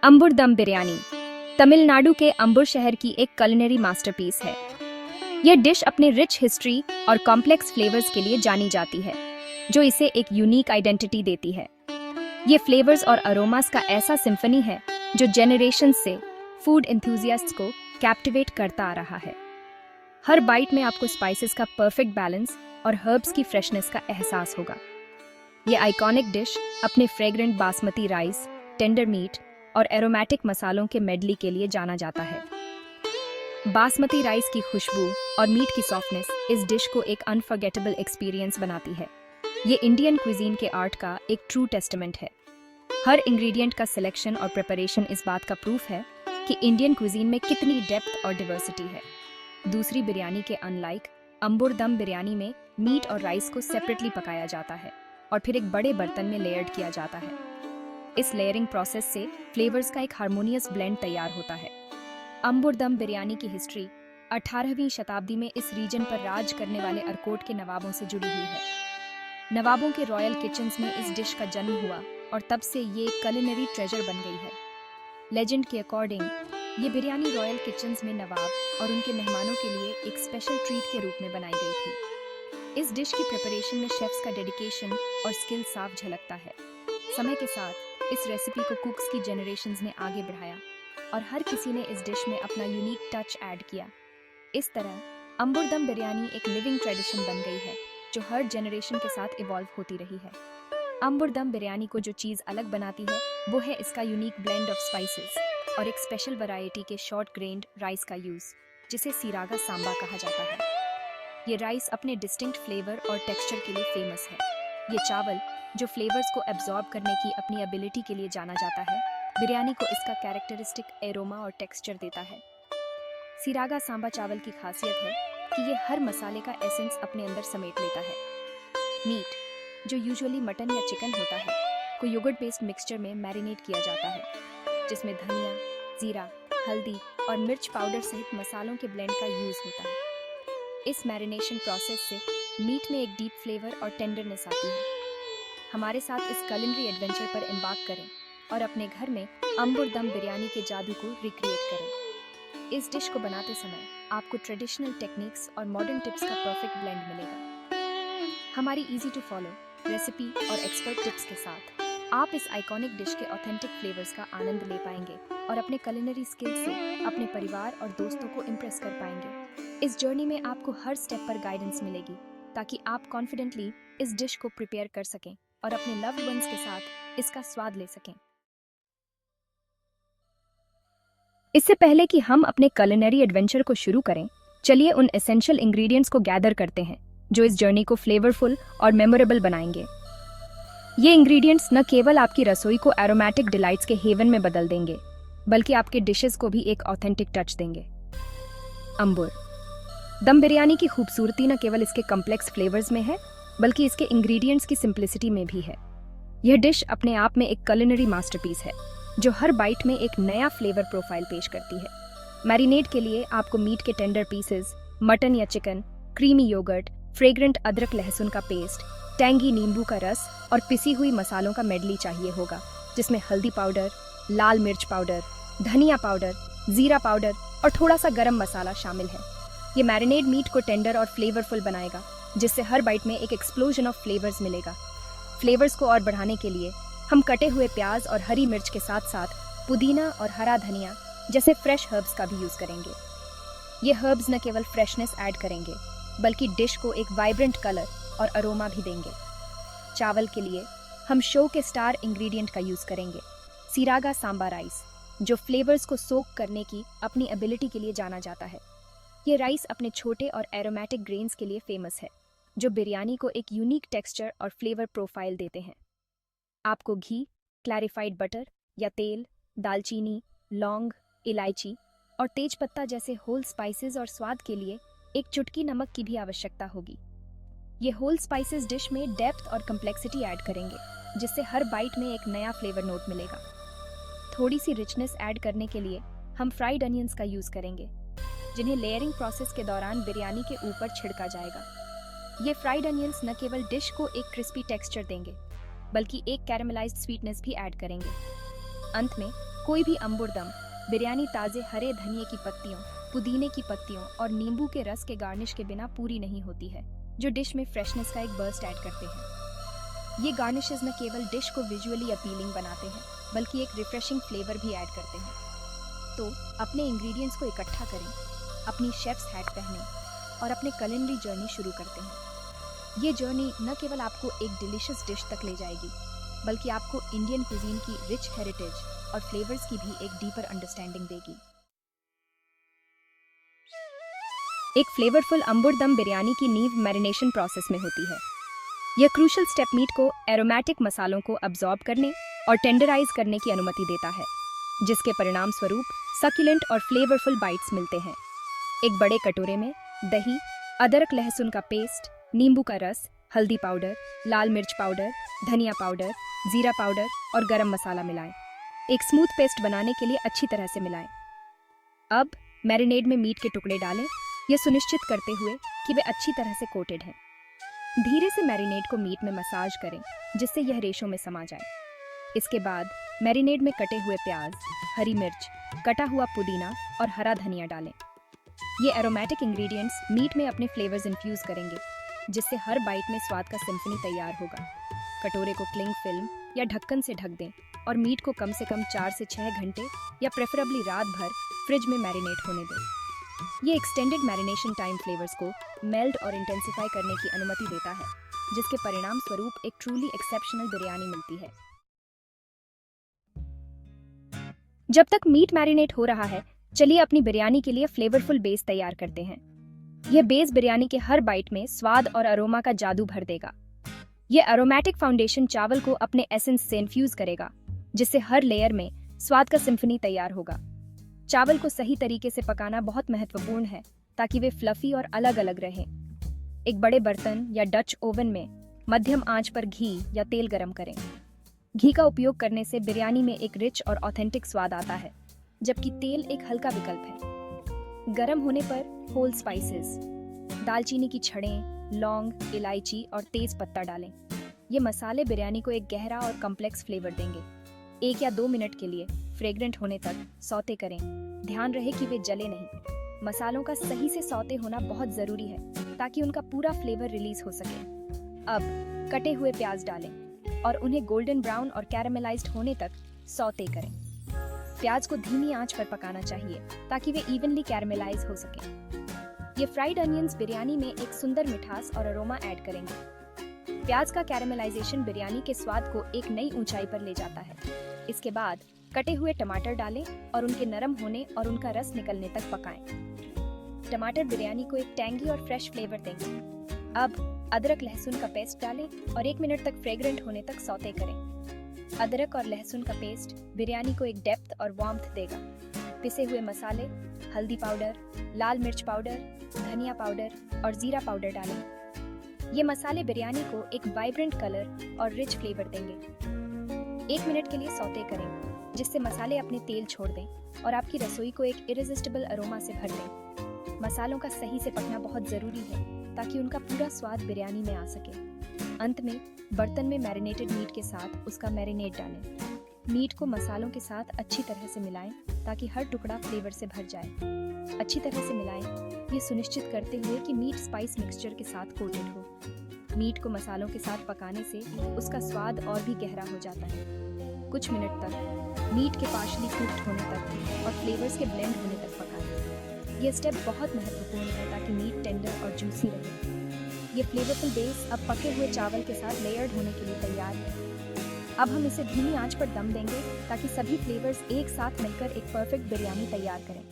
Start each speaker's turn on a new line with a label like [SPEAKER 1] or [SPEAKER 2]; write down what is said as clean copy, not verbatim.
[SPEAKER 1] अंबुर दम बिरयानी तमिलनाडु के अंबुर शहर की एक culinary मास्टरपीस है। यह डिश अपने रिच हिस्ट्री और कॉम्प्लेक्स फ्लेवर्स के लिए जानी जाती है, जो इसे एक यूनिक आइडेंटिटी देती है। ये फ्लेवर्स और अरोमास का ऐसा सिम्फनी है जो जेनरेशन से फूड एंथुसियास्ट्स को कैप्टिवेट करता आ रहा है। हर बाइट में आपको स्पाइसेस का परफेक्ट बैलेंस और हर्ब्स की फ्रेशनेस का एहसास होगा। ये आइकॉनिक डिश अपने fragrant basmati rice, tender meat और एरोमेटिक मसालों के मेडली के लिए जाना जाता है। बासमती राइस की खुशबू और मीट की सॉफ्टनेस इस डिश को एक अनफॉरगेटेबल एक्सपीरियंस बनाती है। ये इंडियन क्विजीन के आर्ट का एक ट्रू टेस्टामेंट है। हर इंग्रेडिएंट का सिलेक्शन और प्रिपरेशन इस बात का प्रूफ है कि इंडियन क्विजीन में कितनी डेप्थ और डिवर्सिटी है। दूसरी बिरयानी के अनलाइक अंबुर दम बिरयानी में मीट और राइस को सेपरेटली पकाया जाता है और फिर एक बड़े बर्तन में लेयर्ड किया जाता है। इस लेयरिंग प्रोसेस से फ्लेवर्स का एक हार्मोनियस ब्लेंड तैयार होता है। अंबुर दम बिरयानी की हिस्ट्री 18वीं शताब्दी में इस रीजन पर राज करने वाले अरकोट के नवाबों से जुड़ी हुई है। नवाबों के रॉयल किचन्स में इस डिश का जन्म हुआ और तब से ये culinary ट्रेजर बन गई है। लेजेंड के अकॉर्डिंग ये बिरयानी रॉयल किचन्स में नवाब और उनके मेहमानों के लिए एक स्पेशल ट्रीट के रूप में बनाई गई थी। इस डिश की प्रिपरेशन में शेफ्स का डेडिकेशन और स्किल साफ झलकता है। समय के साथ इस रेसिपी को कुक्स की जनरेशंस ने आगे बढ़ाया और हर किसी ने इस डिश में अपना यूनिक टच ऐड किया। इस तरह अंबुर दम बिरयानी एक लिविंग ट्रेडिशन बन गई है जो हर जनरेशन के साथ इवॉल्व होती रही है। अंबुर दम बिरयानी को जो चीज़ अलग बनाती है वो है इसका यूनिक ब्लेंड ऑफ स्पाइसेस और एक स्पेशल वैरायटी के शॉर्ट ग्रेन्ड राइस का यूज़, जिसे सीरागा सांबा कहा जाता है। ये राइस अपने डिस्टिंक्ट फ्लेवर और टेक्सचर के लिए फेमस है। ये चावल जो फ्लेवर्स को एब्जॉर्ब करने की अपनी एबिलिटी के लिए जाना जाता है, बिरयानी को इसका कैरेक्टरिस्टिक एरोमा और टेक्सचर देता है। सीरागा सांबा चावल की खासियत है कि ये हर मसाले का एसेंस अपने अंदर समेट लेता है। मीट, जो यूजुअली मटन या चिकन होता है, को योगर्ट बेस्ड मिक्सचर में मैरिनेट किया जाता है, जिसमें धनिया, जीरा, हल्दी और मिर्च पाउडर सहित मसालों के ब्लेंड का यूज होता है। इस मैरिनेशन प्रोसेस से मीट में एक डीप फ्लेवर और टेंडरनेस आती है। हमारे साथ इस culinary एडवेंचर पर एम्बार्क करें और अपने घर में अंबुर दम बिरयानी के जादू को रिक्रिएट करें। इस डिश को बनाते समय आपको ट्रेडिशनल टेक्निक्स और मॉडर्न टिप्स का परफेक्ट ब्लेंड मिलेगा। हमारी इजी टू फॉलो रेसिपी और एक्सपर्ट टिप्स के साथ आप इस आइकॉनिक डिश के ऑथेंटिक फ्लेवर्स का आनंद ले पाएंगे और अपने culinary स्किल से अपने परिवार और दोस्तों को इम्प्रेस कर पाएंगे। इस जर्नी में आपको हर स्टेप पर गाइडेंस मिलेगी ताकि आप कॉन्फिडेंटली इस डिश को प्रिपेयर कर सकें और अपने लव्ड वंस के साथ इसका स्वाद ले सकें। इससे पहले कि हम अपने culinary एडवेंचर को शुरू करें, चलिए उन एसेंशियल इंग्रेडिएंट्स को गैदर करते हैं जो इस जर्नी को फ्लेवरफुल और मेमोरेबल बनाएंगे। ये इंग्रेडिएंट्स न केवल आपकी रसोई को एरोमेटिक डिलाइट्स के हेवन में बदल देंगे, बल्कि आपके डिशेस को भी एक ऑथेंटिक टच देंगे। अंबुर दम बिरयानी की खूबसूरती न केवल इसके कॉम्प्लेक्स फ्लेवर्स में है, बल्कि इसके इंग्रेडिएंट्स की सिंप्लिसिटी में भी है। यह डिश अपने आप में एक culinary मास्टरपीस है जो हर बाइट में एक नया फ्लेवर प्रोफाइल पेश करती है। मैरिनेट के लिए आपको मीट के टेंडर पीसेस, मटन या चिकन, क्रीमी योगर्ट, फ्रेग्रेंट अदरक लहसुन का पेस्ट, टैंगी नींबू का रस और पिसी हुई मसालों का मेडली चाहिए होगा, जिसमें हल्दी पाउडर, लाल मिर्च पाउडर, धनिया पाउडर, जीरा पाउडर और थोड़ा सा गरम मसाला शामिल है। ये मैरिनेट मीट को टेंडर और फ्लेवरफुल बनाएगा, जिससे हर बाइट में एक एक्सप्लोजन ऑफ फ्लेवर्स मिलेगा। फ्लेवर्स को और बढ़ाने के लिए हम कटे हुए प्याज और हरी मिर्च के साथ साथ पुदीना और हरा धनिया जैसे फ्रेश हर्ब्स का भी यूज करेंगे। ये हर्ब्स न केवल फ्रेशनेस ऐड करेंगे, बल्कि डिश को एक वाइब्रेंट कलर और अरोमा भी देंगे। चावल के लिए हम शो के स्टार इंग्रेडिएंट का यूज करेंगे, सीरागा सांबा राइस, जो फ्लेवर्स को सोक करने की अपनी एबिलिटी के लिए जाना जाता है। ये राइस अपने छोटे और एरोमेटिक ग्रेन्स के लिए फेमस है, जो बिरयानी को एक यूनिक टेक्सचर और फ्लेवर प्रोफाइल देते हैं। आपको घी, क्लैरिफाइड बटर या तेल, दालचीनी, लौंग, इलायची और तेजपत्ता जैसे होल स्पाइसेस और स्वाद के लिए एक चुटकी नमक की भी आवश्यकता होगी। ये होल स्पाइसेस डिश में डेप्थ और कम्प्लेक्सिटी ऐड करेंगे, जिससे हर बाइट में एक नया फ्लेवर नोट मिलेगा। थोड़ी सी रिचनेस ऐड करने के लिए हम फ्राइड अनियंस का यूज करेंगे, जिन्हें लेयरिंग प्रोसेस के दौरान बिरयानी के ऊपर छिड़का जाएगा। ये फ्राइड अनियंस न केवल डिश को एक क्रिस्पी टेक्सचर देंगे, बल्कि एक कैरेमलाइज्ड स्वीटनेस भी ऐड करेंगे। अंत में कोई भी अंबुर दम बिरयानी ताज़े हरे धनिए की पत्तियों, पुदीने की पत्तियों और नींबू के रस के गार्निश के बिना पूरी नहीं होती है, जो डिश में फ्रेशनेस का एक बर्स्ट ऐड करते हैं। ये गार्निशेस न केवल डिश को विजुअली अपीलिंग बनाते हैं, बल्कि एक रिफ्रेशिंग फ्लेवर भी ऐड करते हैं। तो अपने इंग्रेडिएंट्स को इकट्ठा करें, अपनी शेफ्स हैट पहनें और अपने culinary जर्नी शुरू करते हैं। ये जर्नी न केवल आपको एक डिलीशियस डिश तक ले जाएगी, बल्कि आपको इंडियन कुजीन की रिच हेरिटेज और फ्लेवर्स की भी एक डीपर अंडरस्टैंडिंग देगी। एक फ्लेवरफुल अंबुर दम बिरयानी की नींव मैरिनेशन प्रोसेस में होती है। यह क्रूशल स्टेप मीट को एरोमेटिक मसालों को अब्सॉर्ब करने और टेंडराइज करने की अनुमति देता है, जिसके परिणाम स्वरूप सक्यूलेंट और फ्लेवरफुल बाइट्स मिलते हैं। एक बड़े कटोरे में दही, अदरक लहसुन का पेस्ट, नींबू का रस, हल्दी पाउडर, लाल मिर्च पाउडर, धनिया पाउडर, जीरा पाउडर और गरम मसाला मिलाएं। एक स्मूथ पेस्ट बनाने के लिए अच्छी तरह से मिलाएं। अब मैरिनेड में मीट के टुकड़े डालें, यह सुनिश्चित करते हुए कि वे अच्छी तरह से कोटेड हैं। धीरे से मैरिनेड को मीट में मसाज करें, जिससे यह रेशों में समा जाए। इसके बाद मैरिनेड में कटे हुए प्याज, हरी मिर्च, कटा हुआ पुदीना और हरा धनिया डालें। ये एरोमेटिक इंग्रेडिएंट्स मीट में अपने फ्लेवर्स इन्फ्यूज करेंगे, जिससे हर बाइट में स्वाद का सिम्फनी तैयार होगा। कटोरे को क्लिंग फिल्म या ढक्कन से ढक दें और मीट को कम से कम 4 से 6 घंटे या प्रेफरेबली रात भर फ्रिज में मैरिनेट होने दें। ये एक्सटेंडेड मैरिनेशन टाइम फ्लेवर्स को मेल्ट और इंटेंसिफाई करने की अनुमति देता है, जिसके परिणाम स्वरूप एक ट्रूली एक्सेप्शनल बिरयानी मिलती है। जब तक मीट मैरिनेट हो रहा है, चलिए अपनी बिरयानी के लिए फ्लेवरफुल बेस तैयार करते हैं। यह बेस बिरयानी के हर बाइट में स्वाद और अरोमा का जादू भर देगा। यह अरोमेटिक फाउंडेशन चावल को अपने एसेंस से इन्फ्यूज करेगा, जिससे हर लेयर में स्वाद का सिम्फनी तैयार होगा। चावल को सही तरीके से पकाना बहुत महत्वपूर्ण है, ताकि वे फ्लफी और अलग अलग रहें। एक बड़े बर्तन या डच ओवन में मध्यम आंच पर घी या तेल गरम करें। घी का उपयोग करने से बिरयानी में एक रिच और ऑथेंटिक स्वाद आता है, जबकि तेल एक हल्का विकल्प है। गरम होने पर होल स्पाइसेस, दालचीनी की छड़ें, लौंग, इलायची और तेज पत्ता डालें। ये मसाले बिरयानी को एक गहरा और कॉम्प्लेक्स फ्लेवर देंगे। 1 या 2 मिनट के लिए फ्रेग्रेंट होने तक सौते करें। ध्यान रहे कि वे जले नहीं। मसालों का सही से सौते होना बहुत जरूरी है, ताकि उनका पूरा फ्लेवर रिलीज हो सके। अब कटे हुए प्याज डालें और उन्हें गोल्डन ब्राउन और कैरामेलाइज्ड होने तक सौते करें। प्याज को धीमी आंच पर पकाना चाहिए, ताकि वे इवनली कैरामेलाइज हो सकें। ये फ्राइड अनियंस बिरयानी में एक सुंदर मिठास और अरोमा ऐड करेंगे। प्याज का कैरामेलाइजेशन बिरयानी के स्वाद को एक नई ऊंचाई पर ले जाता है। इसके बाद कटे हुए टमाटर डालें और उनके नरम होने और उनका रस निकलने तक पकाएं। टमाटर बिरयानी को एक टैंगी और फ्रेश फ्लेवर देंगे। अब अदरक लहसुन का पेस्ट डालें और 1 मिनट तक फ्रेग्रेंट होने तक सौते करें। अदरक और लहसुन का पेस्ट बिरयानी को एक डेप्थ और वार्मथ देगा। पिसे हुए मसाले, हल्दी पाउडर, लाल मिर्च पाउडर, धनिया पाउडर और जीरा पाउडर डालें। ये मसाले बिरयानी को एक वाइब्रेंट कलर और रिच फ्लेवर देंगे। 1 मिनट के लिए सौते करें, जिससे मसाले अपने तेल छोड़ दें और आपकी रसोई को एक इरेजिस्टिबल अरोमा से भर दें। मसालों का सही से पकना बहुत जरूरी है, ताकि उनका पूरा स्वाद बिरयानी में आ सके। अंत में बर्तन में मैरिनेटेड मीट के साथ उसका मैरिनेट डालें। मीट को मसालों के साथ अच्छी तरह से मिलाएं, ताकि हर टुकड़ा फ्लेवर से भर जाए। अच्छी तरह से मिलाएं, ये सुनिश्चित करते हुए कि मीट स्पाइस मिक्सचर के साथ कोटेड हो। मीट को मसालों के साथ पकाने से उसका स्वाद और भी गहरा हो जाता है। कुछ मिनट तक मीट के पार्शली कुक्ड होने तक और फ्लेवर्स के ब्लेंड होने तक पकाएं। यह स्टेप बहुत महत्वपूर्ण है, ताकि मीट टेंडर और जूसी रहे। ये फ्लेवरफुल बेस अब पके हुए चावल के साथ लेयर्ड होने के लिए तैयार है। अब हम इसे धीमी आंच पर दम देंगे, ताकि सभी फ्लेवर्स एक साथ मिलकर एक परफेक्ट बिरयानी तैयार करें।